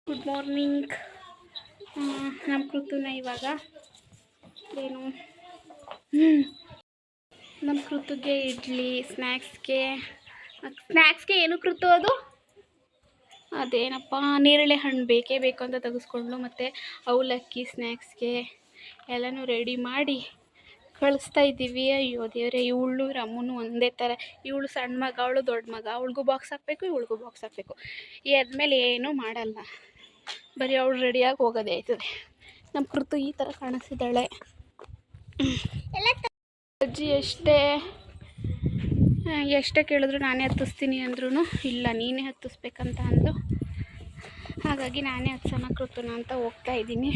Good morning. ನಮ್ಮ ಕೃತುನ ಇವಾಗ ಏನು ನಮ್ಮ ಕೃತುಗೆ ಇಡ್ಲಿ ಸ್ನ್ಯಾಕ್ಸ್ಗೆ ಏನು ಕೃತು ಅದು ಅದೇನಪ್ಪ ನೇರಳೆ ಹಣ್ಣು ಬೇಕೇ ಬೇಕು ಅಂತ ತೆಗೆಸ್ಕೊಂಡು ಮತ್ತು ಅವಲಕ್ಕಿ ಸ್ನ್ಯಾಕ್ಸ್ಗೆ ಎಲ್ಲನೂ ರೆಡಿ ಮಾಡಿ ಕಳಿಸ್ತಾ ಇದ್ದೀವಿ. ಅಯ್ಯೋ ದೇವರೇ, ಇವಳು ರಮ್ಮನು ಒಂದೇ ಥರ. ಇವಳು ಸಣ್ಣ ಮಗ, ಅವಳು ದೊಡ್ಡ ಮಗ. ಅವಳಿಗೂ ಬಾಕ್ಸ್ ಹಾಕಬೇಕು, ಇವಳಿಗೂ ಬಾಕ್ಸ್ ಹಾಕಬೇಕು. ಎದ್ಮೇಲೆ ಏನೂ ಮಾಡಲ್ಲ, ಬರೀ ಅವಳು ರೆಡಿಯಾಗಿ ಹೋಗೋದೇ ಆಯ್ತದೆ. ನಮ್ಮ ಕೃತು ಈ ಥರ ಕಾಣಿಸ್ತಿದ್ದಾಳೆ. ಅಜ್ಜಿ ಎಷ್ಟೇ ಕೇಳಿದ್ರು ನಾನೇ ಹತ್ತಿಸ್ತೀನಿ ಅಂದ್ರೂ ಇಲ್ಲ ನೀನೇ ಹತ್ತಿಸ್ಬೇಕಂತ ಅಂದು, ಹಾಗಾಗಿ ನಾನೇ ಹತ್ಸೋಣ ಕೃತುನ ಅಂತ ಹೋಗ್ತಾ ಇದ್ದೀನಿ.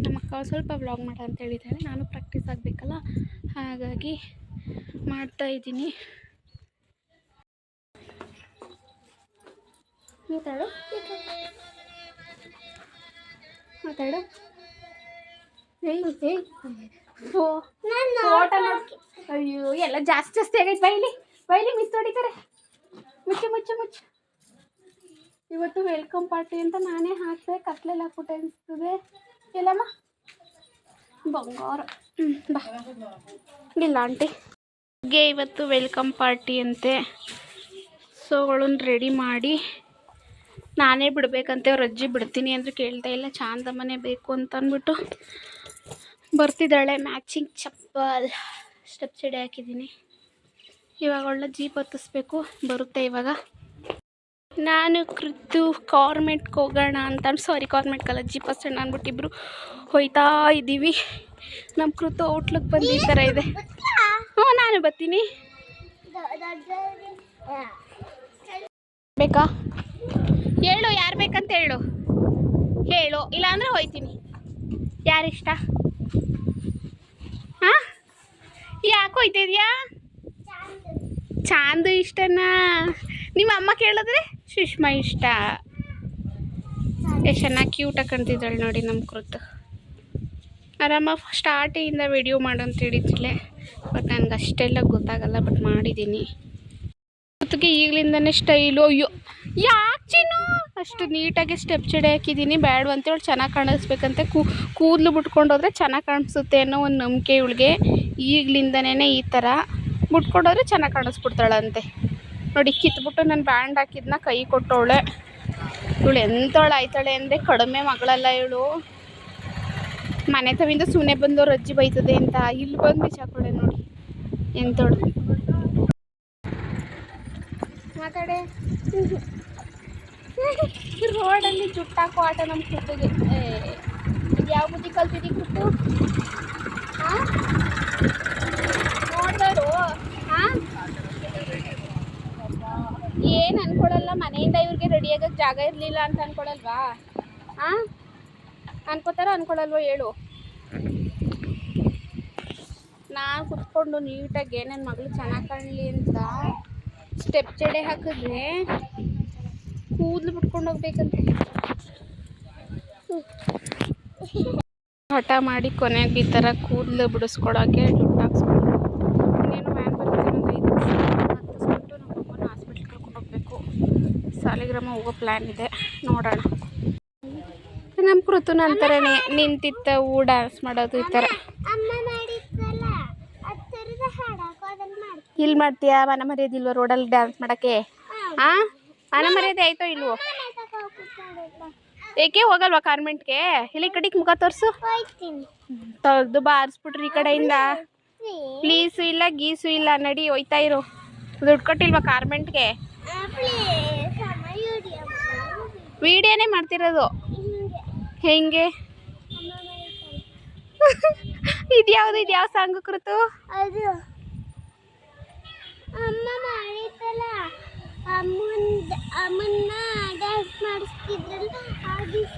ನಮ್ಮ ಅಕ್ಕ ಸ್ವಲ್ಪ ವ್ಲಾಗ್ ಮಾಡ ಅಂತ ಹೇಳಿದ್ದಾರೆ. ನಾನು ಪ್ರಾಕ್ಟೀಸ್ ಆಗಬೇಕಲ್ಲ, ಹಾಗಾಗಿ ಮಾಡ್ತಾ ಇದ್ದೀನಿ. ಮಾತಾಡು ಅಯ್ಯೋ, ಎಲ್ಲ ಜಾಸ್ತಿ ಆಗೈತೆ. ಬೈಲಿ ಮಿಸ್ ಹೊಡಿತಾರೆ. ಮುಚ್ಚು. ಇವತ್ತು ವೆಲ್ಕಮ್ ಪಾರ್ಟಿ ಅಂತ ನಾನೇ ಹಾಕ್ದೆ, ಕತ್ಲೆಲ್ಲ ಹಾಕ್ಬಿಟ್ಟೆ ಅನಿಸ್ತದೆ. ಎಲ್ಲಮ್ಮ ಬಂಗಾರ ಬಾ ಇಲ್ಲ ಆಂಟಿ ಇವತ್ತು ವೆಲ್ಕಮ್ ಪಾರ್ಟಿ ಅಂತೆ. ಸೊ ಅವಳನ್ನ ರೆಡಿ ಮಾಡಿ ನಾನೇ ಬಿಡಬೇಕಂತೆ. ಅವ್ರ ಅಜ್ಜಿ ಬಿಡ್ತೀನಿ ಅಂದರೆ ಕೇಳ್ತಾ ಇಲ್ಲ, ಚಾಂದಮ್ಮನೇ ಬೇಕು ಅಂತ ಅಂದ್ಬಿಟ್ಟು ಬರ್ತಿದ್ದಾಳೆ. ಮ್ಯಾಚಿಂಗ್ ಚಪ್ಪಲ್ ಸ್ಟೆಪ್ ಸೈಡ್ ಹಾಕಿದ್ದೀನಿ. ಇವಾಗ ಒಳ್ಳೆ ಜೀಪ್ ಹತ್ತಿಸ್ಬೇಕು, ಬರುತ್ತೆ ಇವಾಗ. ನಾನು ಕೃತು ಕಾರ್ಮೆಟ್ಗೆ ಹೋಗೋಣ ಅಂತ, ಕಾರ್ಮೆಟ್ ಕಲ್ಲ ಜೀಪ್ ಸ್ಟ್ಯಾಂಡ್ ಅಂದ್ಬಿಟ್ಟು ಇಬ್ಬರು ಹೋಯ್ತಾ ಇದ್ದೀವಿ. ನಮ್ಮ ಕೃತು ಔಟ್ಲುಕ್ ಬಂದು ಈ ಥರ ಇದೆ. ಹ್ಞೂ, ನಾನು ಬರ್ತೀನಿ. ಬೇಕಾ ಹೇಳು, ಯಾರು ಬೇಕಂತ ಹೇಳು ಇಲ್ಲಾಂದರೆ ಹೋಯ್ತೀನಿ. ಯಾರಿಷ್ಟ? ಹಾಂ, ಯಾಕೆ ಹೋಯ್ತಿದ್ಯಾ? ಚಾಂದು ಇಷ್ಟನಾ? ನಿಮ್ಮ ಅಮ್ಮ ಕೇಳಿದ್ರೆ ಸುಷ್ಮಾ ಇಷ್ಟ. ಎಷ್ಟು ಚೆನ್ನಾಗಿ ಕ್ಯೂಟಾಗಿ ಕಾಣ್ತಿದ್ದಾಳೆ ನೋಡಿ ನಮ್ಮ ಕೃತು. ಆರಾಮ ಸ್ಟಾರ್ಟಿಂದ ವಿಡಿಯೋ ಮಾಡು ಅಂತ ಹೇಳಿದ್ಲೆ, ಬಟ್ ನನಗೆ ಅಷ್ಟೆಲ್ಲ ಗೊತ್ತಾಗಲ್ಲ, ಬಟ್ ಮಾಡಿದ್ದೀನಿ. ಕೃತಿಗೆ ಈಗಲಿಂದನೇ ಸ್ಟೈಲು. ಅಯ್ಯೋ ಯಾಕೆ ಚಿನ್ನು ಅಷ್ಟು ನೀಟಾಗಿ ಸ್ಟೆಪ್ ಚಡೆ ಹಾಕಿದ್ದೀನಿ. ಬೇಡವಂತೇಳಿ ಚೆನ್ನಾಗಿ ಕಾಣಿಸ್ಬೇಕಂತೆ, ಕೂದಲು ಬಿಟ್ಕೊಂಡೋದ್ರೆ ಚೆನ್ನಾಗಿ ಕಾಣಿಸುತ್ತೆ ಅನ್ನೋ ಒಂದು ನಂಬಿಕೆ ಇವಳಿಗೆ. ಈಗಲಿಂದನೇ ಈ ಥರ ಬಿಟ್ಕೊಂಡೋದ್ರೆ ಚೆನ್ನಾಗಿ ಕಾಣಿಸ್ಬಿಡ್ತಾಳಂತೆ ನೋಡಿ. ಕಿತ್ಬಿಟ್ಟು ನಾನು ಬ್ಯಾಂಡ್ ಹಾಕಿದ್ನ ಕೈ ಕೊಟ್ಟವಳೆ. ಇವಳು ಎಂಥವಳು ಆಯ್ತಾಳೆ ಅಂದರೆ ಕಡಿಮೆ ಮಗಳಲ್ಲ ಇವಳು. ಮನೆ ತವಿಂದ ಸುಮ್ಮನೆ ಬಂದವ್ರು ಅಜ್ಜಿ ಬೈತದೆ ಅಂತ ಇಲ್ಲಿ ಬಂದು ಬಿಚ್ಚಾಕೊಳ್ಳೆ ನೋಡಿ ಎಂಥವಳು. ಮಾತಾಡೆ. ರೋಡಲ್ಲಿ ಜುಟ್ಟಾಕೋ ಆಟ ನಮ್ಮ ಕೃತಿಗೆ. ಇದು ಯಾವ ಬುದ್ಧಿ ಕಲ್ತಿದ್ದಿ ಕೃತು? ಹಾಂ, ನೋಡ್ದವರು ಹಾಂ ಏನು ಅನ್ಕೊಳಲ್ಲ. ಮನೆಯಿಂದ ಇವ್ರಿಗೆ ರೆಡಿಯಾಗಕ್ಕೆ ಜಾಗ ಇರಲಿಲ್ಲ ಅಂತ ಅನ್ಕೊಳಲ್ವಾ? ಹಾಂ, ಅನ್ಕೋತಾರ ಅನ್ಕೊಳಲ್ವ ಹೇಳು? ನಾನು ಕುತ್ಕೊಂಡು ನೀಟಾಗಿ ನನ್ನ ಮಗಳು ಚೆನ್ನಾಗಿ ಕಾಣಲಿ ಅಂತ ಸ್ಟೆಪ್ ಜಡೆ ಹಾಕಿದ್ರೆ ಕೂದಲು ಬಿಟ್ಕೊಂಡು ಹೋಗ್ಬೇಕಂತೆ. ಹಠ ಮಾಡಿ ಕೊನೆಗೆ ಈ ಥರ ಕೂದಲು ಬಿಡಿಸ್ಕೊಳಕ್ಕೆ ದುಡ್ಡು ಹಾಕ್ಸ್ಕೊಂಡು ಇನ್ನೇನು ವ್ಯಾನ್ ಬರುತ್ತೆ. ಒಂದು 5 ನಿಮಿಷ ಹತ್ತಿಸ್ಬಿಟ್ಟು ನಮ್ಮಮ್ಮನ ಹಾಸ್ಪಿಟ್ಲಿಗೆ ಕರ್ಕೊಂಡು ಹೋಗಬೇಕು. ಸಾಲಿಗ್ರಾಮ ಹೋಗೋ ಪ್ಲ್ಯಾನ್ ಇದೆ, ನೋಡೋಣ. ನಮ್ಮ ಕೃತುನ ಅಂತಾರೆ ನಿಂತಿತ್ತವು ಡ್ಯಾನ್ಸ್ ಮಾಡೋದು ಈ ಥರ. ಇಲ್ಲಿ ಮಾಡ್ತೀಯಾ? ಮನ ಮರ್ಯಾದಿಲ್ವ ರೋಡಲ್ಲಿ ಡ್ಯಾನ್ಸ್ ಮಾಡೋಕ್ಕೆ? ಹಾಂ, ಮನ ಮರ್ಯಾದೆ ಆಯಿತೋ ಇಲ್ವೋ? ಏಕೆ ಹೋಗಲ್ವಾ ಕಾರ್ಮೆಂಟ್ಗೆ? ಇಲ್ಲಿ ಕಡೆಗೆ ಮುಖ ತೋರಿಸು. ತೊಳೆದು ಬಾರಿಸ್ಬಿಟ್ರಿ ಈ ಕಡೆಯಿಂದ. ಪ್ಲೀಸು ಇಲ್ಲ ಗೀಸು ಇಲ್ಲ, ನಡಿ ಹೋಯ್ತಾ ಇರು. ದುಡ್ಡು ಕೊಟ್ಟಿಲ್ವಾ ಕಾರ್ಮೆಂಟ್ಗೆ? ವಿಡಿಯೋನೇ ಮಾಡ್ತಿರೋದು. ಹೆಂಗೆ? ಇದ್ಯಾವುದು ಯಾವ ಸಾಂಗು ಕೃತು? ಅಮ್ಮ ಮಾಡಿತ್ತಲ್ಲ, ಅಮ್ಮನ್ನ ಡ್ಯಾನ್ಸ್ ಮಾಡಿಸ್ತಿದ್ರಲ್ಲ ಆ ದಿವಸ.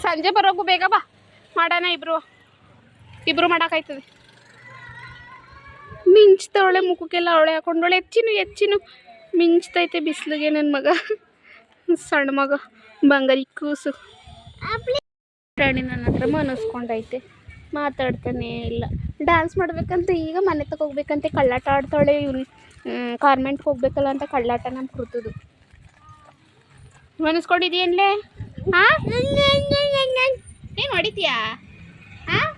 ಸಂಜೆ ಬರೋಕು ಬೇಗ ಬಾ, ಮಾಡೋಣ ಇಬ್ರು ಮಾಡೋಕ್ಕಾಯ್ತದೆ. ಮಿಂಚ್ತವಳೆ ಮುಖಕ್ಕೆಲ್ಲ ಅವಳೆ ಹಾಕೊಂಡವಳೆ. ಹೆಚ್ಚಿನು ಮಿಂಚ್ತೈತೆ ಬಿಸಿಲಿಗೆ ನನ್ನ ಮಗ, ಸಣ್ಣ ಮಗ ಬಂಗಾರಿ ಕೂಸು. ರಾಣಿ ನನ್ನ ಹತ್ರ ಮನಸ್ಕೊಂಡೈತೆ, ಮಾತಾಡ್ತಾನೆ ಇಲ್ಲ. ಡ್ಯಾನ್ಸ್ ಮಾಡ್ಬೇಕಂತ ಈಗ ಮನೆ ತಗೋಗ್ಬೇಕಂತೆ ಕಳ್ಳಾಟ ಆಡ್ತಾಳೆ. ಇವ್ನು ಕಾರ್ಮೆಂಟ್ಗೆ ಹೋಗ್ಬೇಕಲ್ಲ ಅಂತ ಕಳ್ಳಾಟ ನಮ್ಮ ಕೃತುದು. ಮನಸ್ಕೊಂಡಿದ್ಯೇನ್ಲೆ? ಹಾಂ ಏನು ಹೊಡಿತೀಯಾ? ಹಾಂ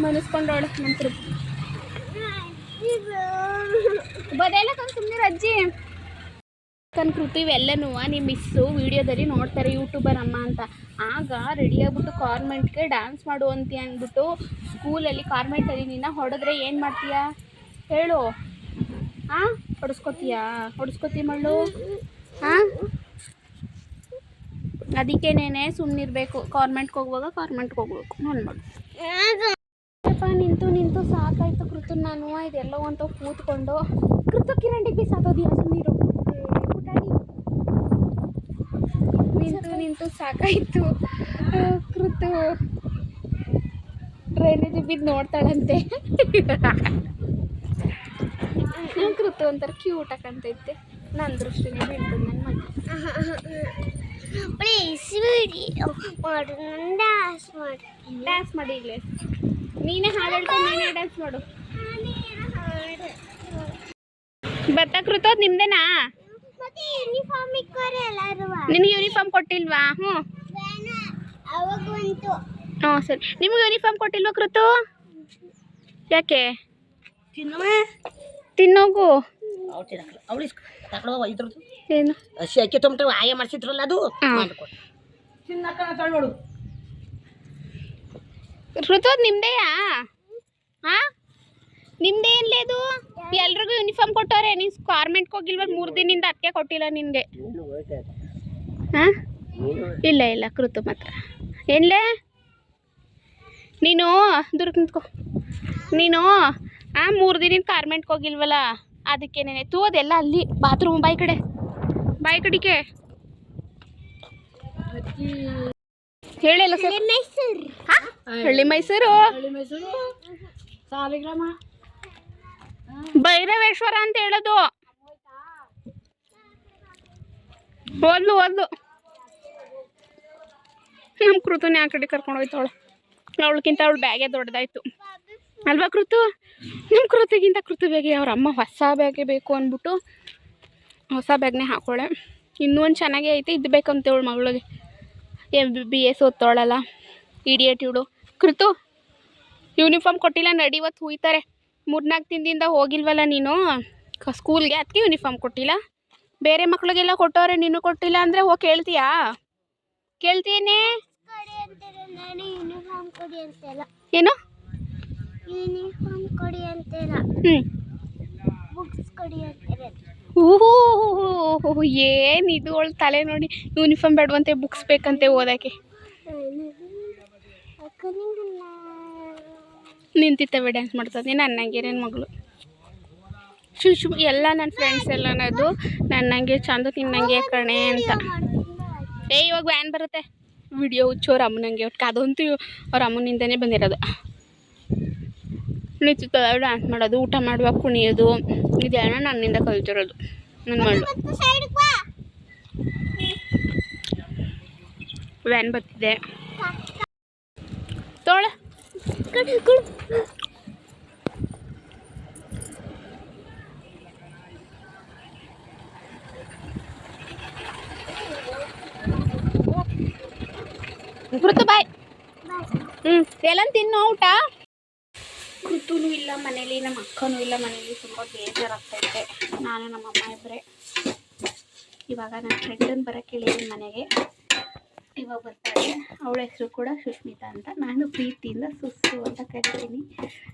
ಮನಸ್ಕೊಂಡವಳೆ ನಂತರ ಬದೆಲ್ಲ ಸುಮ್ಮನೆ ಅಜ್ಜಿ ಕೃತಿ ಇವೆಲ್ಲನೂ ನಿಮ್ಮ ಮಿಸ್ಸು ವೀಡಿಯೋದಲ್ಲಿ ನೋಡ್ತಾರೆ ಯೂಟ್ಯೂಬರ್ ಅಮ್ಮ ಅಂತ. ಆಗ ರೆಡಿಯಾಗ್ಬಿಟ್ಟು ಕಾರ್ಮೆಂಟ್ಗೆ ಡ್ಯಾನ್ಸ್ ಮಾಡು ಅಂತೀಯ ಅಂದ್ಬಿಟ್ಟು ಸ್ಕೂಲಲ್ಲಿ ಕಾರ್ಮೆಂಟಲ್ಲಿ ನಿನ್ನ ಹೊಡೆದ್ರೆ ಏನು ಮಾಡ್ತೀಯಾ ಹೇಳು? ಹಾಂ ಹೊಡಿಸ್ಕೊತೀಯ ಮಳ್ಳು? ಹಾಂ ಅದಕ್ಕೇನೇನೆ ಸುಮ್ಮನಿರ್ಬೇಕು. ಕಾರ್ಮೆಂಟ್ಗೆ ಹೋಗುವಾಗ ಕಾರ್ಮೆಂಟ್ಗೆ ಹೋಗ್ಬೇಕು ನನ್ನ ಮಗಳು. ನಿಂತು ಸಾಕಾಯ್ತು ಕೃತು. ನಾನು ಇದೆಲ್ಲೋ ಅಂತ ಕೂತ್ಕೊಂಡು ಕೃತು ಕಿರಂಡಿಗೆ ಸಾಕೋದಿಲ್ಲ ಸುಮ್ಮನಿರು ನಿಂತು ಸಾಕಾಯ್ತು. ಕೃತು ಡ್ರೈನೇಜ್ ಬಿದ್ದು ನೋಡ್ತಾಳಂತೆ. ಕೃತು ಒಂಥರ ಕ್ಯೂಟ್ ಹಾಕಂತೈತೆ. ನನ್ನ ದೃಷ್ಟಿನೇ ಬೀಳ್ತದೆ ನನ್ನ ಮನೆ. ಡ್ಯಾನ್ಸ್ ಮಾಡಿ ಇಲ್ಲೇ ನೀನೇ ಹಾಡು ಹೇಳ್ಕೊಂಡು ನೀನೇ ಡ್ಯಾನ್ಸ್ ಮಾಡು. ಬತ್ತ ಕೃತ ನಿಮ್ದೇನಾ? ನಿನಗೆ ಯೂನಿಫಾರ್ಮ್ ಕೊಟ್ಟಿಲ್ವಾ? ಹ್ಞೂ ಸರಿ. ನಿಮಗೆ ಯೂನಿಫಾರ್ಮ್ ಕೊಟ್ಟಿಲ್ವಾ ಕೃತು? ಯಾಕೆ? ತಿನ್ನೋಗು. ಏನು ಅಕ್ಕಿ ತೊಗೊಂಡು ಆಯ ಮಾಡಿಸಿದ್ರಲ್ಲ ಅದು ಋತು ನಿಮ್ದೇಯಾ? ಹಾಂ ನಿಮ್ದೇ ಏನ್ಲೇ ಅದು? ಎಲ್ರಿಗೂ ಯೂನಿಫಾರ್ಮ್ ಕೊಟ್ಟವ್ರೆ. ನೀನು ಕಾರ್ಮೆಂಟ್ಗೆ ಹೋಗಿಲ್ವ 3 ದಿನದಿಂದ? ಅದಕ್ಕೆ ಕೊಟ್ಟಿಲ್ಲ ನಿನಗೆ. ಹಾಂ ಇಲ್ಲ ಕೃತು ಮಾತ್ರ ಏನ್ಲೇ ನೀನು ದುರ್ಗ ನಿಂತ್ಕೊ. ನೀನು 3 ದಿನದಿಂದ ಕಾರ್ಮೆಂಟ್ಗೆ ಹೋಗಿಲ್ವಲ್ಲ ಅದಕ್ಕೇನೇನೆ ತೂದೆಲ್ಲ ಅಲ್ಲಿ ಬಾತ್ರೂಮ್ ಬಾಯಿ ಕಡೆಗೆ ಹೇಳಿಲ್ಲ ಸರ್. ಹಳ್ಳಿ ಮೈಸೂರು ಸಾಲಿಗ್ರಾಮ ಭೈರವೇಶ್ವರ ಅಂತ ಹೇಳೋದು. ಓದ್ಲು ನಮ್ಮ ಕೃತುನೇ ಆ ಕಡೆ ಕರ್ಕೊಂಡು ಹೋಯ್ತವಳು. ಅವಳಕ್ಕಿಂತ ಅವಳು ಬ್ಯಾಗೇ ದೊಡ್ಡದಾಯ್ತು ಅಲ್ವಾ ಕೃತು? ನಮ್ಮ ಕೃತಿಗಿಂತ ಕೃತು ಬ್ಯಾಗೆ ಅವ್ರ ಅಮ್ಮ ಹೊಸ ಬ್ಯಾಗೇ ಬೇಕು ಅಂದ್ಬಿಟ್ಟು ಹೊಸ ಬ್ಯಾಗ್ನೇ ಹಾಕೊಳ್ಳೆ. ಇನ್ನೂ ಒಂದು ಚೆನ್ನಾಗೇ ಐತೆ. ಇದು ಬೇಕಂತೇವಳು ಮಗಳಿಗೆ. MBBS ಓದ್ತಾಳಲ್ಲ ಇಡಿಯೇಟ್ ಇವಳು. ಕೃತು ಯೂನಿಫಾರ್ಮ್ ಕೊಟ್ಟಿಲ್ಲ ನಡಿ, ಇವತ್ತು ಹುಯ್ತಾರೆ. 3-4 ದಿನದಿಂದ ಹೋಗಿಲ್ವಲ್ಲ ನೀನು ಸ್ಕೂಲ್ಗೆ, ಅದಕ್ಕೆ ಯೂನಿಫಾರ್ಮ್ ಕೊಟ್ಟಿಲ್ಲ. ಬೇರೆ ಮಕ್ಳಿಗೆಲ್ಲ ಕೊಟ್ಟವ್ರೆ, ನೀನು ಕೊಟ್ಟಿಲ್ಲ ಅಂದರೆ ಕೇಳ್ತೀಯಾ? ಕೇಳ್ತೀಯೇನೆ? ಏನು ಏನಿದು ಅವಳು ತಲೆ ನೋಡಿ. ಯೂನಿಫಾರ್ಮ್ ಬೇಡವಂತೆ, ಬುಕ್ಸ್ ಬೇಕಂತೆ ಓದೋಕ್ಕೆ. ನಿಂತಿತ್ತವೆ ಡ್ಯಾನ್ಸ್ ಮಾಡ್ತದೆ ನನ್ನಂಗೆ ನನ್ನ ಮಗಳು. ಶುಶು ಎಲ್ಲ ನನ್ನ ಫ್ರೆಂಡ್ಸ್ ಎಲ್ಲ ಅನ್ನೋದು ನನ್ನಂಗೆ ಚಂದ ತಿನ್ನಂಗೆ ಕಣೆ ಅಂತ. ಇವಾಗ ವ್ಯಾನ್ ಬರುತ್ತೆ. ವಿಡಿಯೋ ಹುಚ್ಚೋರು ಅಮ್ಮನಂಗೆ ಒಟ್ಟು ಅದಂತೂ ಅವ್ರ ಅಮ್ಮನಿಂದನೇ ಬಂದಿರೋದು. ನಿಂತಿರ್ತದೆ ಡ್ಯಾನ್ಸ್ ಮಾಡೋದು, ಊಟ ಮಾಡುವಾಗ ಕುಣಿಯೋದು, ಇದೆಲ್ಲ ನನ್ನಿಂದ ಕಲಿತಿರೋದು ನನ್ನ ಮಗಳು. ವ್ಯಾನ್ ಬರ್ತಿದೆ ತೋಳ. ಕೃತು ಬಾಯ್. ಎಲ್ಲ ತಿನ್ನೋ ಊಟ. ಕೃತುನೂ ಇಲ್ಲ ಮನೇಲಿ, ನಮ್ಮ ಅಕ್ಕನೂ ಇಲ್ಲ ಮನೇಲಿ. ತುಂಬ ಬೇಜಾರಾಗ್ತೈತೆ. ನಾನು ನಮ್ಮ ಅಮ್ಮ ಇಬ್ಬರೇ. ಇವಾಗ ನನ್ನ ಫ್ರೆಂಡನ್ನು ಬರೋಕ್ಕೆ ಹೇಳಿದ್ದೀನಿ ಮನೆಗೆ. ಇವಾಗ ಬರ್ತಾಳೆ. ಅವಳ ಹೆಸರು ಕೂಡ ಸುಷ್ಮಿತಾ ಅಂತ. ನಾನು ಪ್ರೀತಿಯಿಂದ ಸುಸ್ಸು ಅಂತ ಕರಿತೀನಿ.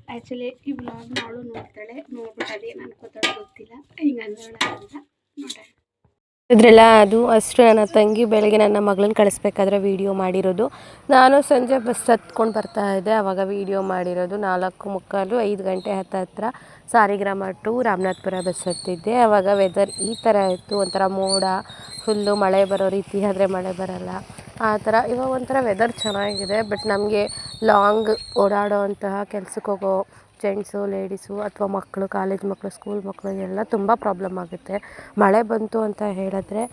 ಆ್ಯಕ್ಚುಲಿ ಈ ವ್ಲಾಗ್ನ ಅವಳು ನೋಡ್ತಾಳೆ. ನೋಡ್ಬಿಟ್ಟು ಅದೇನು ಅನ್ಕೋತಾಳೆ ಗೊತ್ತಿಲ್ಲ, ಹಿಂಗೆ ಅಂದೋಳ ಅಂತ ನೋಡೋಣ. ಇದ್ರೆಲ್ಲ ಅದು ಅಷ್ಟು ನನ್ನ ತಂಗಿ ಬೆಳಗ್ಗೆ ನನ್ನ ಮಗಳನ್ನ ಕಳಿಸ್ಬೇಕಾದ್ರೆ ವೀಡಿಯೋ ಮಾಡಿರೋದು. ನಾನು ಸಂಜೆ ಬಸ್ ಹತ್ಕೊಂಡು ಬರ್ತಾ ಇದ್ದೆ, ಆವಾಗ ವೀಡಿಯೋ ಮಾಡಿರೋದು. 4:45 5 ಗಂಟೆ ಹತ್ತಿರ ಸಾಲಿಗ್ರಾಮ ಟು ರಾಮನಾಥ್ಪುರ ಬಸ್ ಹತ್ತಿದ್ದೆ. ಆವಾಗ ವೆದರ್ ಈ ಥರ ಇತ್ತು, ಒಂಥರ ಮೋಡ, ಫುಲ್ಲು ಮಳೆ ಬರೋ ರೀತಿ, ಆದರೆ ಮಳೆ ಬರೋಲ್ಲ ಆ ಥರ. ಇವಾಗ ಒಂಥರ ವೆದರ್ ಚೆನ್ನಾಗಿದೆ. ಬಟ್ ನಮಗೆ ಲಾಂಗ್ ಓಡಾಡೋ ಅಂತಹ ಕೆಲ್ಸಕ್ಕೆ ಹೋಗೋ ಜೆಂಟ್ಸು, ಲೇಡೀಸು ಅಥವಾ ಮಕ್ಕಳು, ಕಾಲೇಜ್ ಮಕ್ಕಳು, ಸ್ಕೂಲ್ ಮಕ್ಕಳಿಗೆಲ್ಲ ತುಂಬ ಪ್ರಾಬ್ಲಮ್ ಆಗುತ್ತೆ. ಮಳೆ ಬಂತು ಅಂತ ಹೇಳಿದ್ರೆ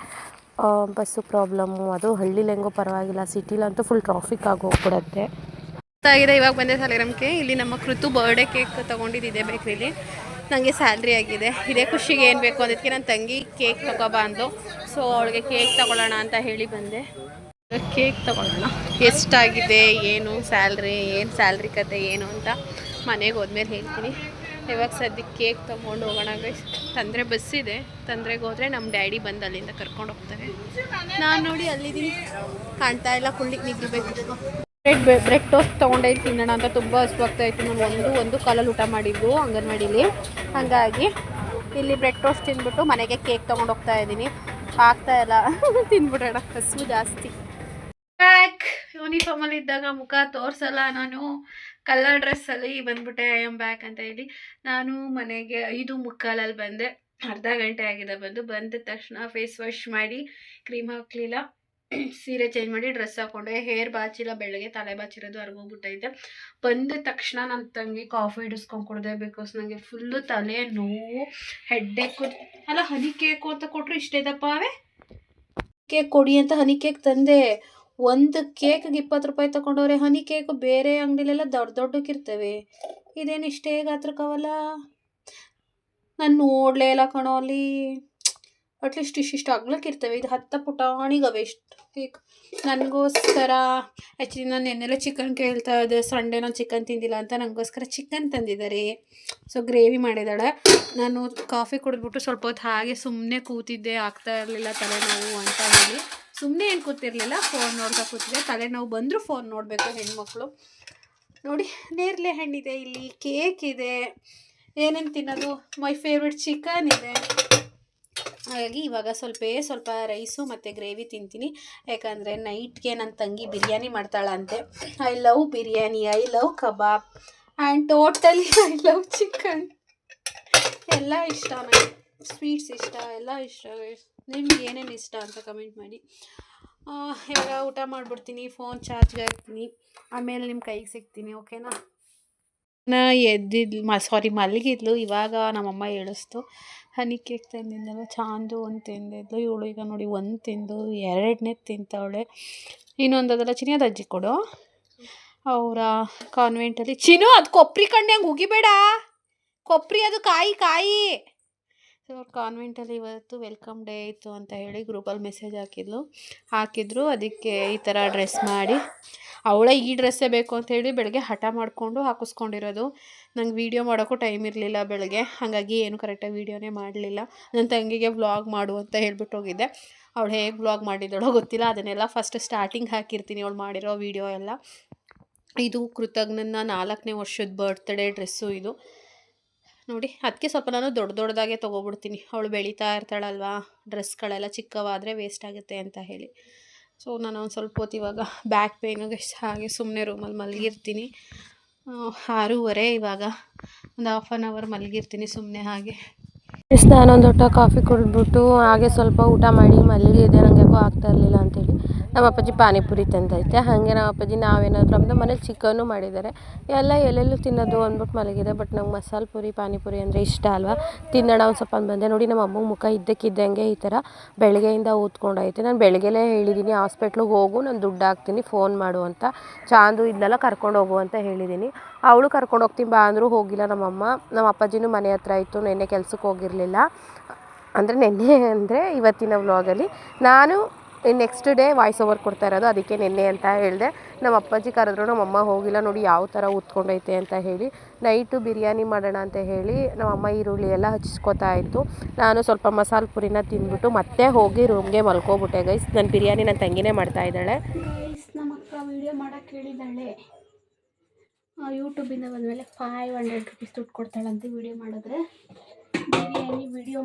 ಬಸ್ಸು ಪ್ರಾಬ್ಲಮ್ಮು. ಅದು ಹಳ್ಳಿಲಿ ಹೆಂಗೋ ಪರವಾಗಿಲ್ಲ, ಸಿಟಿಲಂತೂ ಫುಲ್ ಟ್ರಾಫಿಕ್ ಆಗಿ ಹೋಗ್ಬಿಡುತ್ತೆ. ಆಗಿದೆ. ಇವಾಗ ಬಂದೆ ಸಾಲಿಗ್ರಾಮಕ್ಕೆ. ಇಲ್ಲಿ ನಮ್ಮ ಕೃತು ಬರ್ಡೇ ಕೇಕ್ ತೊಗೊಂಡಿದ್ದೆ ಬೇಕ್ರಿಲಿ. ನನಗೆ ಸ್ಯಾಲ್ರಿ ಆಗಿದೆ. ಇದೇ ಖುಷಿಗೆ ಏನು ಬೇಕು ಅದಕ್ಕೆ ನನ್ನ ತಂಗಿ ಕೇಕ್ ತಗೊಬಾ ಅಂದು. ಸೊ ಅವಳಿಗೆ ಕೇಕ್ ತಗೊಳ್ಳೋಣ ಅಂತ ಹೇಳಿ ಬಂದೆ. ಕೇಕ್ ತಗೊಳ್ಳೋಣ. ಎಷ್ಟಾಗಿದೆ ಏನು ಸ್ಯಾಲ್ರಿ ಕತೆ ಏನು ಅಂತ ಮನೆಗೆ ಹೋದ್ಮೇಲೆ ಹೇಳ್ತೀನಿ. ಇವಾಗ ಸದ್ಯಕ್ಕೆ ಕೇಕ್ ತೊಗೊಂಡು ಹೋಗೋಣ ಗೈಸ್. ತಂದರೆ ಬಸ್ಸಿದೆ, ತಂದ್ರೆಗೆ ಹೋದರೆ ನಮ್ಮ ಡ್ಯಾಡಿ ಬಂದು ಅಲ್ಲಿಂದ ಕರ್ಕೊಂಡು ಹೋಗ್ತಾರೆ. ನಾನು ನೋಡಿ ಅಲ್ಲಿದ್ದೀನಿ, ಕಾಣ್ತಾ ಇಲ್ಲ, ಕುಳ್ಳಿಗೆ ನಿಗಿಬೇಕು. ಬ್ರೆಡ್ ಟೋಸ್ಟ್ ತೊಗೊಂಡೇ ತಿನ್ನೋಣ ಅಂತ ತುಂಬ ಹಸುವಾಗ್ತಾಯಿತ್ತು. ನಾನು ಒಂದು ಕಾಲಲ್ಲಿ ಊಟ ಮಾಡಿದ್ದು ಅಂಗನವಾಡೀಲಿ, ಹಾಗಾಗಿ ಇಲ್ಲಿ ಬ್ರೆಡ್ ಟೋಸ್ಟ್ ತಿಂದ್ಬಿಟ್ಟು ಮನೆಗೆ ಕೇಕ್ ತೊಗೊಂಡು ಹೋಗ್ತಾ ಇದ್ದೀನಿ. ಆಗ್ತಾಯಿಲ್ಲ ತಿಂದ್ಬಿಡೋಣ, ಹಸು ಜಾಸ್ತಿ. ಬ್ಯಾಕ್ ಯೂನಿಫಾರ್ಮಲ್ಲಿ ಇದ್ದಾಗ ಮುಖ ತೋರಿಸಲ್ಲ ನಾನು. ಕಲರ್ ಡ್ರೆಸ್ಸಲ್ಲಿ ಬಂದ್ಬಿಟ್ಟೆ ಐ ಆಮ್ ಬ್ಯಾಕ್ ಅಂತ ಹೇಳಿ. ನಾನು ಮನೆಗೆ 5:45 ಬಂದೆ. ಅರ್ಧ ಗಂಟೆ ಆಗಿದೆ ಬಂದ ತಕ್ಷಣ ಫೇಸ್ ವಾಶ್ ಮಾಡಿ, ಕ್ರೀಮ್ ಹಾಕಲಿಲ್ಲ, ಸೀರೆ ಚೇಂಜ್ ಮಾಡಿ ಡ್ರೆಸ್ ಹಾಕೊಂಡೆ. ಹೇರ್ ಬಾಚಿಲ್ಲ, ಬೆಳಗ್ಗೆ ತಲೆ ಬಾಚಿರೋದು ಹರ್ಗೋಗ್ಬಿಟ್ಟೈತೆ. ಬಂದ ತಕ್ಷಣ ನನ್ನ ತಂಗಿ ಕಾಫಿ ಹಿಡಿಸ್ಕೊಂಡು ಕುಡ್ದೆ. ಬಿಕಾಸ್ ನನಗೆ ಫುಲ್ಲು ತಲೆ ನೋವು, ಹೆಡ್ಡೇಕು. ಅಲ್ಲ, ಹನಿ ಕೇಕು ಅಂತ ಕೊಟ್ಟರು ಇಷ್ಟೇ ದಪ್ಪ ಅವೇ. ಕೇಕ್ ಕೊಡಿ ಅಂತ ಹನಿ ಕೇಕ್ ತಂದೆ. ಒಂದು ಕೇಕ್ಗೆ 20 ರೂಪಾಯಿ ತೊಗೊಂಡವ್ರೆ. ಹನಿ ಕೇಕು ಬೇರೆ ಅಂಗಡಿಲೆಲ್ಲ ದೊಡ್ಡಕ್ಕಿರ್ತವೆ, ಇದೇನು ಇಷ್ಟೇ ಗಾತ್ರಕ್ಕವಲ್ಲ. ನಾನು ನೋಡಲೇ ಇಲ್ಲ ಕಣೋ ಅಲ್ಲಿ. ಅಟ್ಲೀಸ್ಟ್ ಇಷ್ಟಿಷ್ಟು ಅಗ್ಲಕ್ಕಿರ್ತವೆ, ಇದು 10 ಪುಟಾಣಿಗವೆ ಇಷ್ಟು ಕೇಕ್. ನನಗೋಸ್ಕರ ಆ್ಯಕ್ಚುಲಿ ನಾನು ನೆನ್ನೆಲ್ಲ ಚಿಕನ್ ಕೇಳ್ತಾ ಇದ್ದೆ. ಸಂಡೇ ನಾನು ಚಿಕನ್ ತಿಂದಿಲ್ಲ ಅಂತ ನನಗೋಸ್ಕರ ಚಿಕನ್ ತಂದಿದ್ದಾರೆ. ಸೊ ಗ್ರೇವಿ ಮಾಡಿದ್ದಾಳೆ. ನಾನು ಕಾಫಿ ಕುಡಿದ್ಬಿಟ್ಟು ಸ್ವಲ್ಪ ಹೊತ್ತು ಹಾಗೆ ಸುಮ್ಮನೆ ಕೂತಿದ್ದೆ. ಆಗ್ತಾ ಇರಲಿಲ್ಲ ತಲೆನೋವು ಅಂತ ಹೇಳಿ ಸುಮ್ಮನೆ ಏನು ಕೂತಿರಲಿಲ್ಲ, ಫೋನ್ ನೋಡ್ತಾ ಕೂತಿದ್ದೆ. ತಲೆನೋವು ಬಂದರೂ ಫೋನ್ ನೋಡಬೇಕು ಹೆಣ್ಮಕ್ಳು. ನೋಡಿ, ನೇರಳೆ ಹಣ್ಣಿದೆ, ಇಲ್ಲಿ ಕೇಕ್ ಇದೆ, ಏನೇನು ತಿನ್ನೋದು, ಮೈ ಫೇವ್ರೆಟ್ ಚಿಕನ್ ಇದೆ. ಹಾಗಾಗಿ ಇವಾಗ ಸ್ವಲ್ಪ ರೈಸು ಮತ್ತು ಗ್ರೇವಿ ತಿಂತೀನಿ. ಯಾಕಂದರೆ ನೈಟ್ಗೆ ನನ್ನ ತಂಗಿ ಬಿರಿಯಾನಿ ಮಾಡ್ತಾಳಂತೆ. I love biryani, I love kebab and totally I love chicken. ಎಲ್ಲ ಇಷ್ಟ ನನಗೆ, ಸ್ವೀಟ್ಸ್ ಇಷ್ಟ, ಎಲ್ಲ ಇಷ್ಟ. ನಿಮ್ಗೆ ಏನೇನು ಇಷ್ಟ ಅಂತ ಕಮೆಂಟ್ ಮಾಡಿ. ಇವಾಗ ಊಟ ಮಾಡಿಬಿಡ್ತೀನಿ, ಫೋನ್ ಚಾರ್ಜ್ಗೆ ಹಾಕ್ತೀನಿ, ಆಮೇಲೆ ನಿಮ್ಮ ಕೈಗೆ ಸಿಗ್ತೀನಿ, ಓಕೆನಾ? ಮಲಗಿದ್ಲು. ಇವಾಗ ನಮ್ಮಮ್ಮ ಹೇಳಿಸ್ತು, ಹನಿ ಕೇಕ್ ತಿಂದಿದ್ದಲ್ಲ, ಚಾಂದು ಒಂದು ತಿಂದಿದ್ಲು. ಇವಳು ಈಗ ನೋಡಿ ಒಂದು ತಿಂದು 2ನೇ ತಿಂತವಳೆ. ಇನ್ನೊಂದು ಅದೆಲ್ಲ ಚಿನಿಯದ ಅಜ್ಜಿ ಕೊಡು, ಅವರ ಕಾನ್ವೆಂಟಲ್ಲಿ. ಚಿನ್ನು, ಅದು ಕೊಬ್ಬರಿ ಕಣ್ಣಂಗೆ ಉಗಿಬೇಡ, ಕೊಬ್ಬರಿ ಅದು ಕಾಯಿ. ಸೊ ಅವ್ರ ಕಾನ್ವೆಂಟಲ್ಲಿ ಇವತ್ತು ವೆಲ್ಕಮ್ ಡೇ ಇತ್ತು ಅಂತ ಹೇಳಿ ಗ್ರೂಪಲ್ಲಿ ಮೆಸೇಜ್ ಹಾಕಿದ್ರು. ಅದಕ್ಕೆ ಈ ಥರ ಡ್ರೆಸ್ ಮಾಡಿ, ಅವಳೇ ಈ ಡ್ರೆಸ್ಸೇ ಬೇಕು ಅಂತ ಹೇಳಿ ಬೆಳಗ್ಗೆ ಹಠ ಮಾಡಿಕೊಂಡು ಹಾಕಿಸ್ಕೊಂಡಿರೋದು. ನಂಗೆ ವೀಡಿಯೋ ಮಾಡೋಕ್ಕೂ ಟೈಮ್ ಇರಲಿಲ್ಲ ಬೆಳಗ್ಗೆ, ಹಾಗಾಗಿ ಏನು ಕರೆಕ್ಟಾಗಿ ವೀಡಿಯೋನೇ ಮಾಡಲಿಲ್ಲ. ನನ್ನ ತಂಗಿಗೆ ವ್ಲಾಗ್ ಮಾಡು ಅಂತ ಹೇಳ್ಬಿಟ್ಟು ಹೋಗಿದ್ದೆ. ಅವಳು ಹೇಗೆ ವ್ಲಾಗ್ ಮಾಡಿದ್ದಳೋ ಗೊತ್ತಿಲ್ಲ. ಅದನ್ನೆಲ್ಲ ಫಸ್ಟ್ ಸ್ಟಾರ್ಟಿಂಗ್ ಹಾಕಿರ್ತೀನಿ, ಅವಳು ಮಾಡಿರೋ ವೀಡಿಯೋ ಎಲ್ಲ. ಇದು ಕೃತಜ್ಞನ 4ನೇ ವರ್ಷದ ಬರ್ತ್ಡೇ ಡ್ರೆಸ್ಸು ಇದು ನೋಡಿ. ಅದಕ್ಕೆ ಸ್ವಲ್ಪ ನಾನು ದೊಡ್ಡದಾಗೆ ತೊಗೊಬಿಡ್ತೀನಿ, ಅವಳು ಬೆಳೀತಾ ಇರ್ತಾಳಲ್ವಾ, ಡ್ರೆಸ್ಗಳೆಲ್ಲ ಚಿಕ್ಕವಾದರೆ ವೇಸ್ಟ್ ಆಗುತ್ತೆ ಅಂತ ಹೇಳಿ. ಸೊ ನಾನು ಒಂದು ಸ್ವಲ್ಪ ಹೊತ್ತು ಇವಾಗ ಬ್ಯಾಕ್ ಪೇನಿಗೆ ಹಾಗೆ ಸುಮ್ಮನೆ ರೂಮಲ್ಲಿ ಮಲಗಿರ್ತೀನಿ. 6:30 ಇವಾಗ ಒಂದು ಹಾಫ್ ಆನ್ ಅವರ್ ಮಲಗಿರ್ತೀನಿ ಸುಮ್ಮನೆ ಹಾಗೆ. ನಾನೊಂದು ಲೋಟ ಕಾಫಿ ಕುಡಿದ್ಬಿಟ್ಟು ಹಾಗೆ ಸ್ವಲ್ಪ ಊಟ ಮಾಡಿ ಮಲಗಿದ್ದೆ. ನನಗೆ ಯಾಕೋ ಆಗ್ತಾ ಇರಲಿಲ್ಲ ಅಂತೇಳಿ ನಮ್ಮ ಅಪ್ಪಾಜಿ ಪಾನಿಪುರಿ ತಂದೈತೆ. ಹಾಗೆ ನಮ್ಮ ಅಪ್ಪಾಜಿ ನಾವೇನಾದರೂ ನಮ್ಮದು ಮನೇಲಿ ಚಿಕನ್ನು ಮಾಡಿದ್ದಾರೆ, ಎಲ್ಲ ಎಲ್ಲೆಲ್ಲೂ ತಿನ್ನೋದು ಅಂದ್ಬಿಟ್ಟು ಮಲಗಿದೆ. ಬಟ್ ನಂಗೆ ಮಸಾಲೆ ಪುರಿ ಪಾನಿಪುರಿ ಅಂದರೆ ಇಷ್ಟ ಅಲ್ವಾ, ತಿನ್ನೋಣ ಒಂದು ಸ್ವಲ್ಪ ಬಂದೆ. ನೋಡಿ ನಮ್ಮ ಅಮ್ಮಂಗೆ ಮುಖ ಇದ್ದಕ್ಕಿದ್ದಂಗೆ ಈ ಥರ ಬೆಳಗ್ಗೆಯಿಂದ ಊದ್ಕೊಂಡೈತೆ. ನಾನು ಬೆಳಗ್ಗೆಲೇ ಹೇಳಿದ್ದೀನಿ ಹಾಸ್ಪಿಟ್ಲಿಗೆ ಹೋಗು, ನಾನು ದುಡ್ಡು ಹಾಕ್ತೀನಿ, ಫೋನ್ ಮಾಡು ಅಂತ. ಚಾಂದು ಇದನ್ನೆಲ್ಲ ಕರ್ಕೊಂಡು ಹೋಗು ಅಂತ ಹೇಳಿದ್ದೀನಿ. ಅವಳು ಕರ್ಕೊಂಡು ಹೋಗ್ತೀನಿ ಬಾ ಅಂದರೂ ಹೋಗಿಲ್ಲ ನಮ್ಮಮ್ಮ. ನಮ್ಮ ಅಪ್ಪಾಜಿನೂ ಮನೆ ಹತ್ರ ಇತ್ತು, ನೆನ್ನೆ ಕೆಲ್ಸಕ್ಕೆ ಹೋಗಿರಲಿಲ್ಲ. ನೆನ್ನೆ ಇವತ್ತಿನ ವ್ಲಾಗಲ್ಲಿ ನಾನು ನೆಕ್ಸ್ಟ್ ಡೇ ವಾಯ್ಸ್ ಓವರ್ ಕೊಡ್ತಾ ಇರೋದು, ಅದಕ್ಕೆ ನೆನ್ನೆ ಅಂತ ಹೇಳಿದೆ. ನಮ್ಮ ಅಪ್ಪಾಜಿ ಕರೆದ್ರು, ನಮ್ಮಮ್ಮ ಹೋಗಿಲ್ಲ. ನೋಡಿ ಯಾವ ಥರ ಉತ್ಕೊಂಡೈತೆ ಅಂತ ಹೇಳಿ. ನೈಟು ಬಿರಿಯಾನಿ ಮಾಡೋಣ ಅಂತ ಹೇಳಿ ನಮ್ಮಮ್ಮ ಈರುಳ್ಳಿ ಎಲ್ಲ ಹಚ್ಕೋತಾ ಇತ್ತು. ನಾನು ಸ್ವಲ್ಪ ಮಸಾಲೆ ಪುರಿನ ತಿಂದ್ಬಿಟ್ಟು ಮತ್ತೆ ಹೋಗಿ ರೂಮ್ಗೆ ಮಲ್ಕೊಬಿಟ್ಟೆ ಗೈಸ್. ನನ್ನ ಬಿರಿಯಾನಿ ನನ್ನ ತಂಗಿನೇ ಮಾಡ್ತಾ ಇದ್ದಾಳೆ ಗೈಸ್. ನಮ್ಮ ಅಕ್ಕ ವೀಡಿಯೋ ಮಾಡೋಕ್ಕೆ ಹೇಳಿದ್ದಾಳೆ. ಯೂಟ್ಯೂಬಿಂದ ಬಂದಮೇಲೆ 500 ರೂಪೀಸ್ ದುಡ್ಡು ಕೊಡ್ತಾಳಂತೆ ವೀಡಿಯೋ ಮಾಡಿದ್ರೆ. ಬಿರಿಯಾನಿ ವೀಡಿಯೋ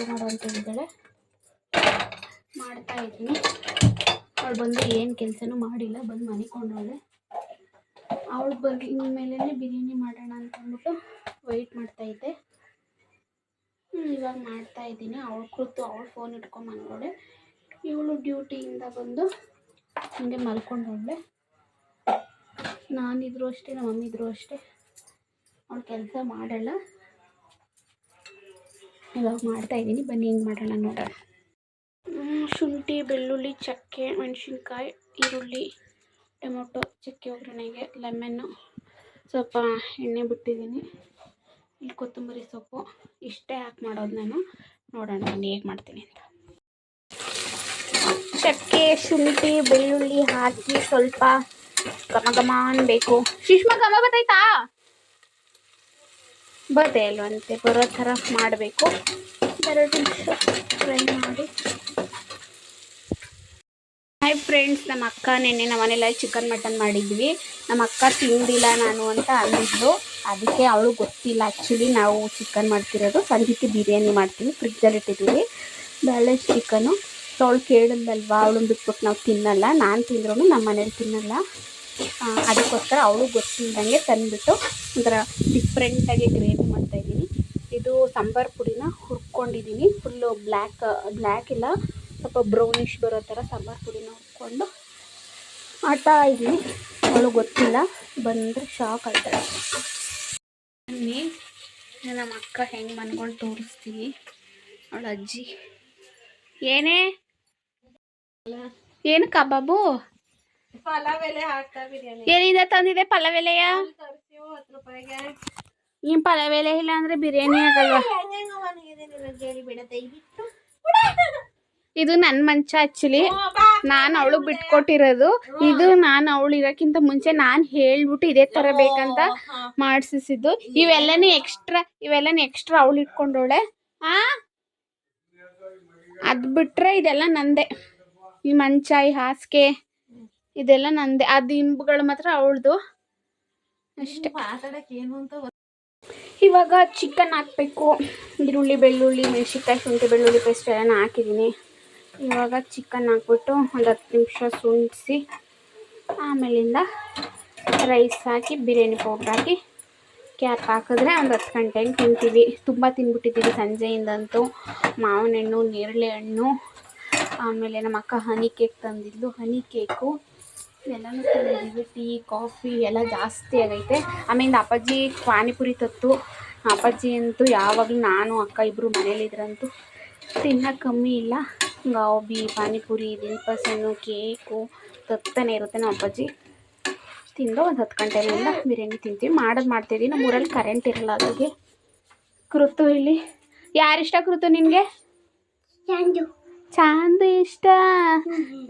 ಮಾಡು ಅಂತ ಹೇಳಿದ್ದಾಳೆ. ಮಾಡ್ತಾಯಿದ್ದೀನಿ. ಅವಳು ಬಂದು ಏನು ಕೆಲಸನೂ ಮಾಡಿಲ್ಲ, ಬಂದು ಮನಿಕೊಂಡವಳೆ. ಅವಳು ಬಂದ ಮೇಲೆ ಬಿರಿಯಾನಿ ಮಾಡೋಣ ಅಂತಂದ್ಬಿಟ್ಟು ವೆಯ್ಟ್ ಮಾಡ್ತಾಯಿದ್ದೆ. ಇವಾಗ ಮಾಡ್ತಾಯಿದ್ದೀನಿ. ಅವಳು ಫೋನ್ ಇಟ್ಕೊಂಡು ಮನ್ಕೊಂಡೆ. ಇವಳು ಡ್ಯೂಟಿಯಿಂದ ಬಂದು ಹಂಗೆ ಮಲ್ಕೊಂಡವಳೆ. ನಾನಿದ್ರು ಅಷ್ಟೇ, ನಮ್ಮ ಮಮ್ಮಿ ಇದ್ರು ಅಷ್ಟೇ, ಅವಳು ಕೆಲಸ ಮಾಡಲ್ಲ. ಇವಾಗ ಮಾಡ್ತಾಯಿದ್ದೀನಿ, ಬನ್ನಿ ಹೆಂಗೆ ಮಾಡೋಣ ನೋಡೋಣ. ಶುಂಠಿ, ಬೆಳ್ಳುಳ್ಳಿ, ಚಕ್ಕೆ, ಮೆಣಸಿನ್ಕಾಯಿ, ಈರುಳ್ಳಿ, ಟೊಮೊಟೊ, ಚಕ್ಕೆ ಒಗ್ಗರಣೆಗೆ, ಲೆಮನ್ನು, ಸ್ವಲ್ಪ ಎಣ್ಣೆ ಬಿಟ್ಟಿದ್ದೀನಿ. ಇಲ್ಲಿ ಕೊತ್ತಂಬರಿ ಸೊಪ್ಪು ಇಷ್ಟೇ ಹಾಕಿ ಮಾಡೋದು ನಾನು. ನೋಡೋಣ ನಾನು ಹೇಗೆ ಮಾಡ್ತೀನಿ ಅಂತ. ಚಕ್ಕೆ ಶುಂಠಿ ಬೆಳ್ಳುಳ್ಳಿ ಹಾಕಿ ಸ್ವಲ್ಪ ಘಮ ಘಮ ಅನ್ಬೇಕು. ಸುಷ್ಮಾ ಘಮ ಬತ್ತೈತಾ? ಬತ್ತೆ ಅಲ್ವಂತೆ, ಬರೋ ಥರ ಮಾಡಬೇಕು. 2 ನಿಮಿಷ ಫ್ರೈ ಮಾಡಿ. ಹಾಯ್ ಫ್ರೆಂಡ್ಸ್, ನಮ್ಮ ಅಕ್ಕ ನೆನ್ನೆ ನಮ್ಮ ಮನೇಲಿ ಚಿಕನ್ ಮಟನ್ ಮಾಡಿದ್ವಿ. ನಮ್ಮ ಅಕ್ಕ ತಿಂದಿಲ್ಲ ನಾನು ಅಂತ ಅಂದಿದ್ಲು. ಅದಕ್ಕೆ ಅವಳು ಗೊತ್ತಿಲ್ಲ. ಆ್ಯಕ್ಚುಲಿ ನಾವು ಚಿಕನ್ ಮಾಡ್ತಿರೋದು ಸಂಜೆಗೆ ಬಿರಿಯಾನಿ ಮಾಡ್ತೀವಿ. ಫ್ರಿಜ್ಜಲ್ಲಿ ಇಟ್ಟಿದ್ದೀವಿ ಬ್ಯಾಲೆನ್ಸ್ ಚಿಕನ್ನು. ಸೊ ಅವಳು ಕೇಳಿದ್ಲಲ್ವಾ, ಅವಳನ್ನ ಬಿಟ್ಬಿಟ್ಟು ನಾವು ತಿನ್ನಲ್ಲ. ನಾನು ತಿಂದ್ರೂ ನಮ್ಮ ಮನೇಲಿ ತಿನ್ನಲ್ಲ. ಅದಕ್ಕೋಸ್ಕರ ಅವಳು ಗೊತ್ತಿಲ್ಲದಂಗೆ ತಂದುಬಿಟ್ಟು ಒಂಥರ ಡಿಫ್ರೆಂಟಾಗಿ ಗ್ರೇವಿ ಮಾಡ್ತಾಯಿದ್ದೀನಿ. ಇದು ಸಾಂಬಾರು ಪುಡಿನ ಹುರ್ಕೊಂಡಿದ್ದೀನಿ. ಫುಲ್ಲು ಬ್ಲ್ಯಾಕ್ ಇಲ್ಲ, ಸ್ವಲ್ಪ ಬ್ರೌನಿಷ್ ಬರೋ ಥರ ಸಾಂಬಾರು ಪುಡಿನ ಹುರ್ಕೊಂಡು ಮಾಡ್ತಾ ಇದ್ದೀನಿ. ಅವಳು ಗೊತ್ತಿಲ್ಲ, ಬಂದರೆ ಶಾಕ್ ಆಗ್ತಾಳೆ. ಬನ್ನಿ, ನಮ್ಮ ಅಕ್ಕ ಹೆಂಗೆ ಮನ್ಕೊಂಡು ತೋರಿಸ್ತೀನಿ. ಅವಳ ಅಜ್ಜಿ ಏನೇ ಏನು ಕಬಾಬು ಏನಿದೆ ತಂದಿದೆ? ಪಲಾವ್ ಎಲೆಯ? ನೀನು ಪಲಾವ್ ಎಲೆ ಇಲ್ಲ ಅಂದರೆ ಬಿರಿಯಾನಿ ಆಗಲ್ವಾ? ಇದು ನನ್ನ ಮಂಚ. ಆ್ಯಕ್ಚುಲಿ ನಾನು ಅವಳಿಗೆ ಬಿಟ್ಕೊಟ್ಟಿರೋದು ಇದು. ನಾನು ಅವಳು ಇರೋಕ್ಕಿಂತ ಮುಂಚೆ ನಾನು ಹೇಳ್ಬಿಟ್ಟು ಇದೇ ಥರ ಬೇಕಂತ ಮಾಡಿಸಿದ್ದು. ಇವೆಲ್ಲನೂ ಎಕ್ಸ್ಟ್ರಾ ಅವಳು ಇಟ್ಕೊಂಡವಳೆ. ಅದು ಬಿಟ್ಟರೆ ಇದೆಲ್ಲ ನಂದೆ. ಈ ಮಂಚ, ಈ ಹಾಸಿಗೆ ಇದೆಲ್ಲ ನಂದೆ. ಅದು ಇಂಬುಗಳು ಮಾತ್ರ ಅವಳದು ಅಷ್ಟೇ. ಇವಾಗ ಚಿಕನ್ ಹಾಕಬೇಕು. ಈರುಳ್ಳಿ ಬೆಳ್ಳುಳ್ಳಿ ಮೆಣಸಿನ್ಕಾಯಿ ಶುಂಠಿ ಬೆಳ್ಳುಳ್ಳಿ ಪೇಸ್ಟ್ ಎಲ್ಲ ಹಾಕಿದ್ದೀನಿ. ಇವಾಗ ಚಿಕನ್ ಹಾಕ್ಬಿಟ್ಟು ಒಂದು 10 ನಿಮಿಷ ಸುಂಡಿಸಿ ಆಮೇಲಿಂದ ರೈಸ್ ಹಾಕಿ ಬಿರಿಯಾನಿ ಪೌಡ್ರ್ ಹಾಕಿ ಕ್ಯಾಪ್ ಹಾಕಿದ್ರೆ ಒಂದು 10 ಗಂಟೆಗೆ ತಿಂತೀವಿ. ತುಂಬ ತಿಂದ್ಬಿಟ್ಟಿದ್ದೀವಿ ಸಂಜೆಯಿಂದಂತೂ. ಮಾವಿನ ಹಣ್ಣು, ನೇರಳೆ ಹಣ್ಣು, ಆಮೇಲೆ ನಮ್ಮ ಅಕ್ಕ ಹನಿ ಕೇಕ್ ತಂದಿದ್ಲು, ಹನಿ ಕೇಕು ಎಲ್ಲನೂ ತಿಂದಿದ್ದೀವಿ. ಟೀ ಕಾಫಿ ಎಲ್ಲ ಜಾಸ್ತಿ ಆಗೈತೆ. ಆಮೇಲೆ ಅಪ್ಪಾಜಿ ಪಾನಿಪುರಿ ತತ್ತು. ಅಪ್ಪಾಜಿ ಅಂತೂ ಯಾವಾಗಲೂ ನಾನು ಅಕ್ಕ ಇಬ್ಬರು ಮನೇಲಿದ್ರಂತೂ ತಿನ್ನೋಕೆ ಕಮ್ಮಿ ಇಲ್ಲ. ಗೋಬಿ, ಪಾನಿಪುರಿ, ದಿಲ್ಪಸನ್ನು, ಕೇಕು ತತ್ತಾನೆ ಇರುತ್ತೆ. ನಮ್ಮ ಅಪ್ಪಾಜಿ ತಿಂದು ಒಂದು 10 ಗಂಟೆ ಮೇಲೆ ಬಿರಿಯಾನಿ ತಿಂತೀವಿ. ಮಾಡ್ತಿದ್ದೀವಿ. ನಮ್ಮ ಊರಲ್ಲಿ ಕರೆಂಟ್ ಇರಲ್ಲ. ಅದಾಗೆ ಕೃತು ಇಲ್ಲಿ ಯಾರಿಷ್ಟ? ಕೃತು ನಿನಗೆ? ಚಾಂದು ಇಷ್ಟ.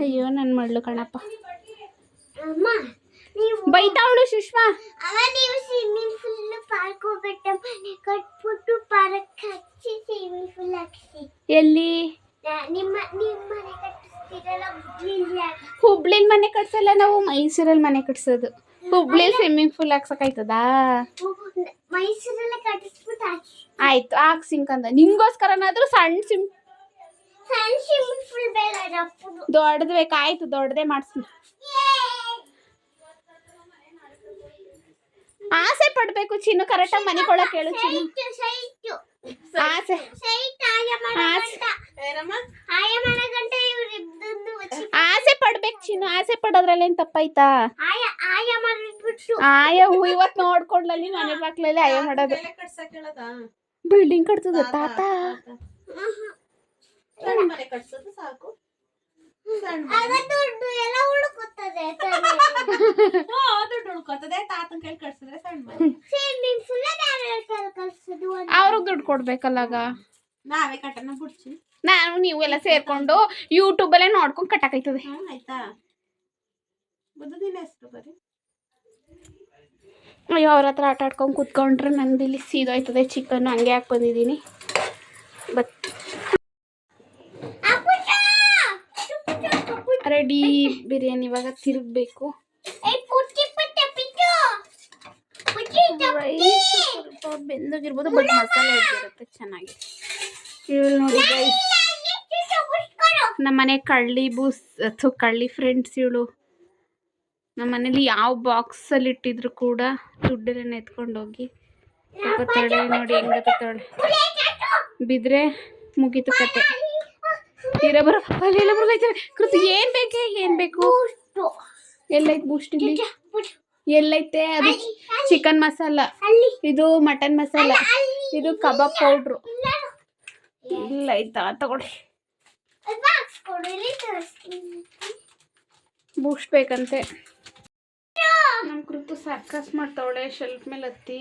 ಅಯ್ಯೋ ನನ್ನ ಮಳ್ಳು ಕಣಪ್ಪ. ಬೈತಾವಳು ಸುಷ್ಮಾ. ಎಲ್ಲಿ? ಹುಬ್ಳಿಲ್ ಮನೆ ಕಟ್ಸಲ್ಲ ನಾವು, ಮೈಸೂರಲ್ಲಿ ಮನೆ ಕಟ್ಸೋದು. ಹುಬ್ಳಿಲಿ ಸ್ವಿಮ್ಮಿಂಗ್ ಪೂಲ್ ಹಾಕ್ಸಕ್ಕಾಯ್ತದಾ? ಆಯ್ತು ಹಾಕ್ಸಿಂಕಂದ. ನಿಂಗೋಸ್ಕರನಾದ್ರೂ ಸಣ್ಣ ದೊಡ್ಡದು ಬೇಕಾಯ್ತು, ದೊಡ್ಡದೇ ಮಾಡಿಸ್ತೀನಿ. ಆಸೆ ಪಡ್ಬೇಕು ಚಿನ್ನು. ಕರೆಕ್ಟಾಗಿ ಮನೆ ಕೊಡಕ್ಕೆ ಹೇಳು ಚಿನ್ನು. ಆಸೆ ಪಡ್ಬೇಕು ಚಿನ್ನು. ಆಸೆ ಪಡೋದ್ರಲ್ಲಿ ಏನ್ ತಪ್ಪಾಯ್ತಾ? ಆಯ ಇವತ್ತು ನೋಡ್ಕೊಂಡ್ಲಲ್ಲಿ ಮನೆ ಬಾಕ್ಲಲ್ಲಿ ಆಯ ಮಾಡೋದು. ಬಿಲ್ಡಿಂಗ್ ಕಟ್ತದ ತಾತ. ಸಾಕು. ಅವ್ರಿಗೆ ದುಡ್ಡು ಕೊಡ್ಬೇಕಲ್ಲಾಗ. ನಾವೇ ಕಟ್ಟನ ಬಿಡ್ಸಿ. ನಾನು ನೀವು ಎಲ್ಲ ಸೇರ್ಕೊಂಡು ಯೂಟ್ಯೂಬಲ್ಲೇ ನೋಡ್ಕೊಂಡು ಕಟ್ಟಕೈತದೆ. ಆಯ್ತಾ? ಅಯ್ಯೋ, ಅವ್ರ ಹತ್ರ ಆಟ ಆಡ್ಕೊಂಡು ಕೂತ್ಕೊಂಡ್ರೆ ನಂದು ಇಲ್ಲಿ ಸೀದೋಯ್ತದೆ ಚಿಕನ್. ಹಂಗೆ ಹಾಕಿ ಬಂದಿದ್ದೀನಿ. ರೆಡಿ ಬಿರಿಯಾನಿ. ಇವಾಗ ತಿರುಗಬೇಕು. ಸ್ವಲ್ಪ ಬೆಂದೋಗಿರ್ಬೋದು, ಬಟ್ ಮಸಾಲೆ ಇರುತ್ತೆ ಚೆನ್ನಾಗಿ. ಇವಳು ನೋಡಿ ಗೈಸ್, ನಮ್ಮನೆ ಕಳ್ಳಿ ಫ್ರೆಂಡ್ಸ್ ಇವಳು. ನಮ್ಮ ಮನೇಲಿ ಯಾವ ಬಾಕ್ಸಲ್ಲಿ ಇಟ್ಟಿದ್ರು ಕೂಡ ದುಡ್ಡೆಲ್ಲ ಎತ್ಕೊಂಡೋಗಿ ತಗೋತಾಳೆ. ನೋಡಿ ಹೆಂಗ ತಗೋತಾಳೆ. ಬಿದ್ರೆ ಮುಗೀತು ಕತೆ. ತೀರಾ ಬರೋ ಅಲ್ಲೆಲ್ಲ ಬರೋದೈತೆ. ಕೃತಿ ಏನ್ ಬೇಕು? ಎಲ್ಲೈತೆ ಬೂಸ್ಟ್? ಇಲ್ಲಿ ಎಲ್ಲೈತೆ? ಅದು ಚಿಕನ್ ಮಸಾಲ, ಇದು ಮಟನ್ ಮಸಾಲ, ಇದು ಕಬಾಬ್ ಪೌಡ್ರು. ಇಲ್ಲ ಆಯ್ತಾ? ತಗೊಳ್ಳಿ. ಬೂಸ್ಟ್ ಬೇಕಂತೆ. ನಮ್ಮ ಕೃತು ಸರ್ಕಸ್ ಮಾಡ್ತಾವಳೆ ಶೆಲ್ಫ್ ಮೇಲೆ ಹತ್ತಿ.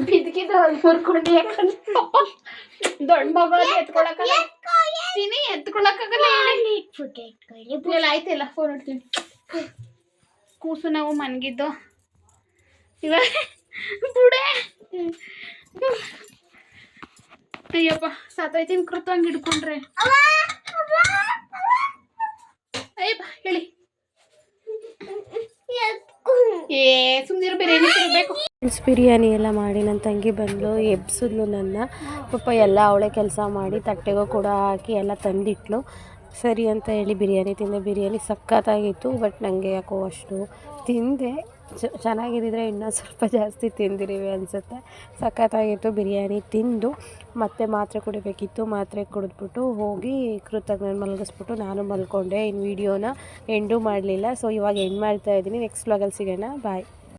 ಬಿದ್ಕಿದ್ದು ಮುರ್ಕೊಂಡು ಯಾಕಂದ್ರೆ ದೊಡ್ಡ ಮಗ ಎತ್ಕೊಳಕಲ್ಲ ಎತ್ಕೊಳಕ್ಕಾಗಲ್ಲ. ಆಯ್ತಲ್ಲ ಫೋನ್ ಇಡ್ತೀನಿ. ಕೂಸು ನಾವು ಮನ್ಗಿದ್ದು ಇವಾಗ ಬುಡೆ. ಅಯ್ಯಪ್ಪ ಸಾತೈತಿನ ಕೃತ ಹಂಗೆ ಹಿಡ್ಕೊಂಡ್ರೆ. ಅಯ್ಯಪ್ಪ ಹೇಳಿ ಸುಮ್ಮನಿರು ಬಿರಿಯಾನಿ ತಿರ್ಬೇಕು. ಬಿರಿಯಾನಿ ಎಲ್ಲ ಮಾಡಿ ನನ್ನ ತಂಗಿ ಬಂದು ಎಬ್ಸಿದ್ಲು ನನ್ನ. ಪಾಪ ಎಲ್ಲ ಅವಳೇ ಕೆಲಸ ಮಾಡಿ ತಟ್ಟೆಗೂ ಕೂಡ ಹಾಕಿ ಎಲ್ಲ ತಂದಿಟ್ಲು. ಸರಿ ಅಂತ ಹೇಳಿ ಬಿರಿಯಾನಿ ತಿಂದೆ. ಬಿರಿಯಾನಿ ಸಖತ್ತಾಗಿತ್ತು. ಬಟ್ ನನಗೆ ಯಾಕೋ ಅಷ್ಟು ತಿಂದೆ. ಚೆನ್ನಾಗಿದ್ದಿದ್ರೆ ಇನ್ನೂ ಸ್ವಲ್ಪ ಜಾಸ್ತಿ ತಿಂದಿರಿವೆ ಅನಿಸುತ್ತೆ. ಸಖತ್ತಾಗಿತ್ತು ಬಿರಿಯಾನಿ ತಿಂದು. ಮತ್ತೆ ಮಾತ್ರೆ ಕುಡಿಬೇಕಿತ್ತು. ಮಾತ್ರೆ ಕುಡಿದ್ಬಿಟ್ಟು ಹೋಗಿ ಕೃತಜ್ಞನ ಮಲಗಿಸ್ಬಿಟ್ಟು ನಾನು ಮಲ್ಕೊಂಡೆ. ಇನ್ನು ವೀಡಿಯೋನ ಎಂಡು ಮಾಡಲಿಲ್ಲ. ಸೊ ಇವಾಗ ಎಂಡ್ ಮಾಡ್ತಾಯಿದ್ದೀನಿ. ನೆಕ್ಸ್ಟ್ ವ್ಲಾಗಲ್ಲಿ ಸಿಗೋಣ. ಬಾಯ್.